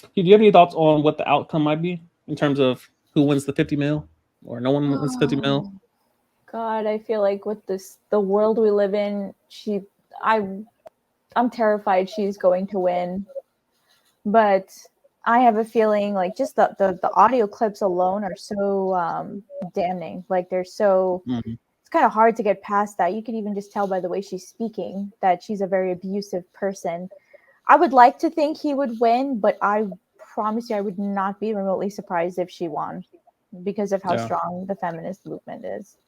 Do you have any thoughts on what the outcome might be in terms of who wins the 50 mil or no one wins 50 mil? Oh God, I feel like with the world we live in, I, I'm terrified she's going to win. But I have a feeling like just the audio clips alone are so damning. Like they're so Mm-hmm. it's kind of hard to get past that. You can even just tell by the way she's speaking that she's a very abusive person. I would like to think he would win, but I promise you I would not be remotely surprised if she won because of how Yeah. strong the feminist movement is.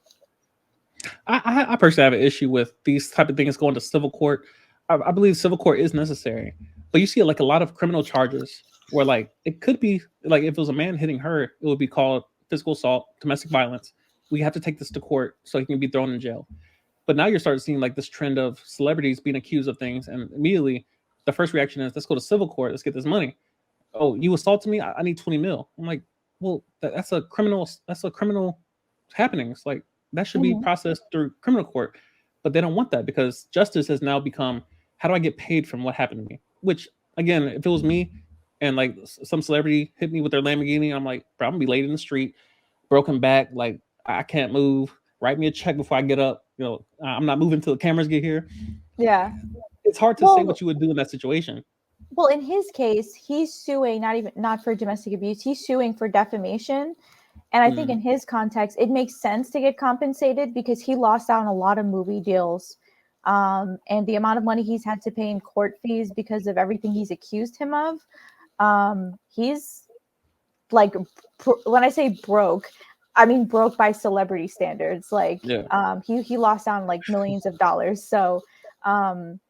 I personally have an issue with these type of things going to civil court. I believe civil court is necessary, but you see like a lot of criminal charges where like it could be like if it was a man hitting her, it would be called physical assault, domestic violence. We have to take this to court so he can be thrown in jail. But now you're starting seeing like this trend of celebrities being accused of things, and immediately the first reaction is let's go to civil court, let's get this money. Oh, you assaulted me, I need 20 mil. I'm like, well, that's a criminal. That's a criminal happenings. Like that should be Mm-hmm. processed through criminal court, but they don't want that because justice has now become how do I get paid from what happened to me? Which again, if it was me and like some celebrity hit me with their Lamborghini, I'm like, bro, I'm gonna be laid in the street, broken back, like I can't move. Write me a check before I get up. You know, I'm not moving till the cameras get here. Yeah. It's hard to say Well, what you would do in that situation. well, in his case, he's suing not for domestic abuse. He's suing for defamation. And I think Mm, in his context, it makes sense to get compensated because he lost out on a lot of movie deals. And the amount of money he's had to pay in court fees because of everything he's accused him of. He's like, when I say broke, I mean broke by celebrity standards. Like, yeah. he lost out on like millions of dollars. So, um,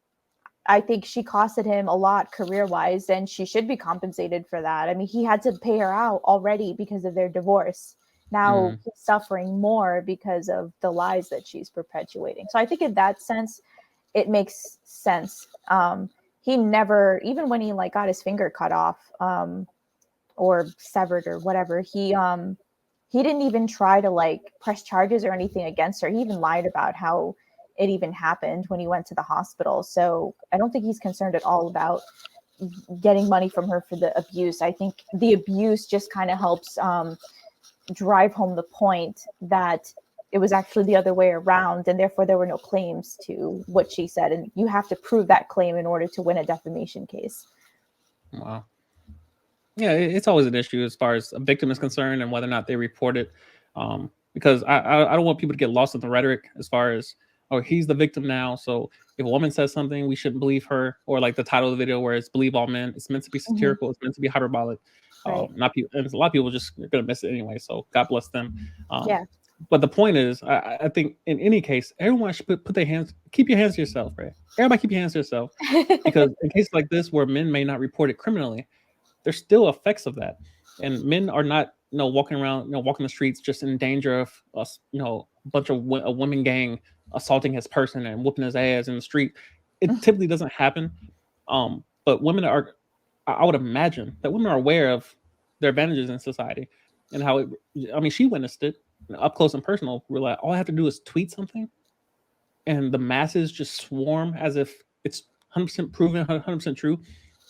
I think she costed him a lot career wise, and she should be compensated for that. I mean, he had to pay her out already because of their divorce. Now Mm, he's suffering more because of the lies that she's perpetuating. So I think in that sense, it makes sense. He never, even when he like got his finger cut off, or severed or whatever, he didn't even try to like press charges or anything against her. He even lied about how it even happened when he went to the hospital. So I don't think he's concerned at all about getting money from her for the abuse. I think the abuse just kind of helps drive home the point that it was actually the other way around, and therefore there were no claims to what she said, and you have to prove that claim in order to win a defamation case. wow. Yeah, it's always an issue as far as a victim is concerned and whether or not they report it. Because I don't want people to get lost in the rhetoric as far as oh he's the victim now, so if a woman says something we shouldn't believe her, or like the title of the video where it's believe all men. It's meant to be Mm-hmm. satirical. It's meant to be hyperbolic. Right. Not people, and a lot of people just are gonna miss it anyway. So God bless them. Um, Yeah. but the point is, I think in any case, everyone should put their hands, keep your hands to yourself, right? Everybody keep your hands to yourself because in cases like this where men may not report it criminally, there's still effects of that, and men are not walking around walking the streets just in danger of us a bunch of a women gang assaulting his person and whooping his ass in the street. It typically doesn't happen. But women are, I would imagine that women are aware of their advantages in society and how it, I mean, she witnessed it up close and personal. We're like, all I have to do is tweet something and the masses just swarm as if it's 100% proven, 100% true.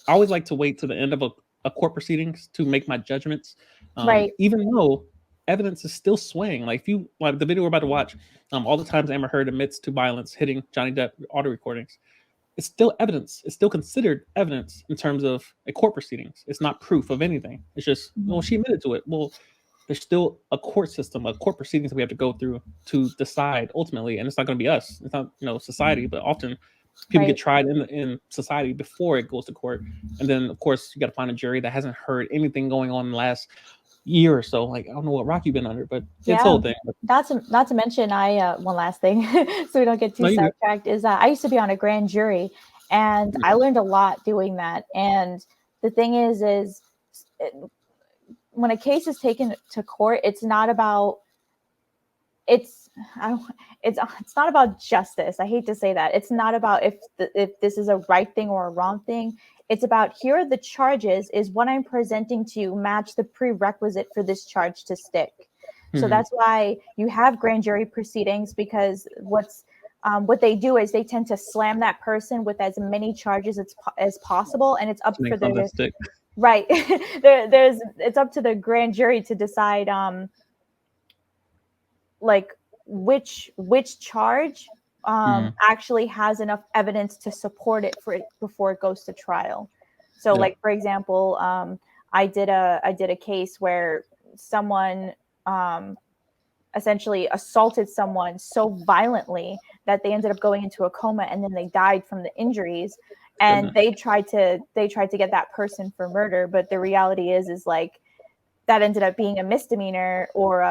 I always like to wait to the end of a court proceedings to make my judgments, Right. even though evidence is still swaying. Like if you like the video we're about to watch, all the times Amber Heard admits to violence hitting Johnny Depp audio recordings, it's still evidence. It's still considered evidence in terms of a court proceedings. It's not proof of anything. It's just well, Mhm. she admitted to it. Well, there's still a court system, a court proceedings that we have to go through to decide ultimately, and it's not going to be us. It's not society, but often people get Right. tried in society before it goes to court, and then of course you got to find a jury that hasn't heard anything going on in the last year or so. Like I don't know what rock you've been under, but it's a Yeah. whole thing. But, Not to mention, I one last thing, so we don't get too no, you sidetracked, is that I used to be on a grand jury, and I good. learned a lot doing that. And the thing is it, when a case is taken to court, it's not about it's I don't, it's not about justice. I hate to say that. It's not about if this is a right thing or a wrong thing. It's about here are the charges. Is what I'm presenting to you match the prerequisite for this charge to stick? So Hmm. that's why you have grand jury proceedings, because what they do is they tend to slam that person with as many charges as possible, and it's up To make for something the stick. Right. It's up to the grand jury to decide like which charge actually has enough evidence to support it before it goes to trial. So Yeah. like for example, I did a case where someone essentially assaulted someone so violently that they ended up going into a coma, and then they died from the injuries. And Goodness. they tried to get that person for murder, but the reality is like that ended up being a misdemeanor, or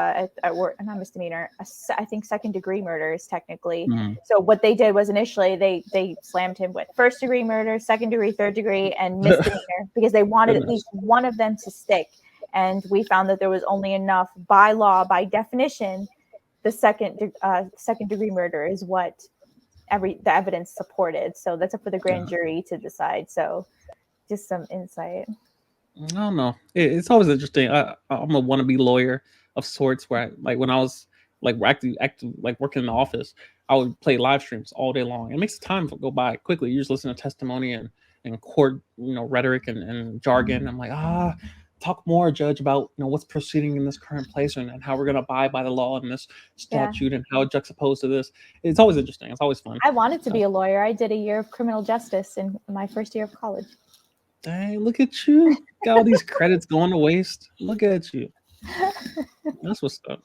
not misdemeanor, I think second degree murder is technically. So what they did was initially they slammed him with first degree murder, second degree, third degree, and misdemeanor, because they wanted at least one of them to stick. And we found that there was only enough by law, by definition, the second degree murder is what the evidence supported. So that's up for the grand Yeah. jury to decide. So just some insight. I don't know. It's always interesting. I'm a wannabe lawyer of sorts. Where like when I was like active like working in the office, I would play live streams all day long. It makes the time go by quickly. You just listen to testimony and court rhetoric and jargon. I'm like talk more, judge, about what's proceeding in this current place and how we're gonna abide by the law in this Yeah. statute and how it juxtaposed to this. It's always interesting. It's always fun. I wanted to be a lawyer. I did a year of criminal justice in my first year of college. Dang, look at you. Got all these credits going to waste. Look at you. That's what's up.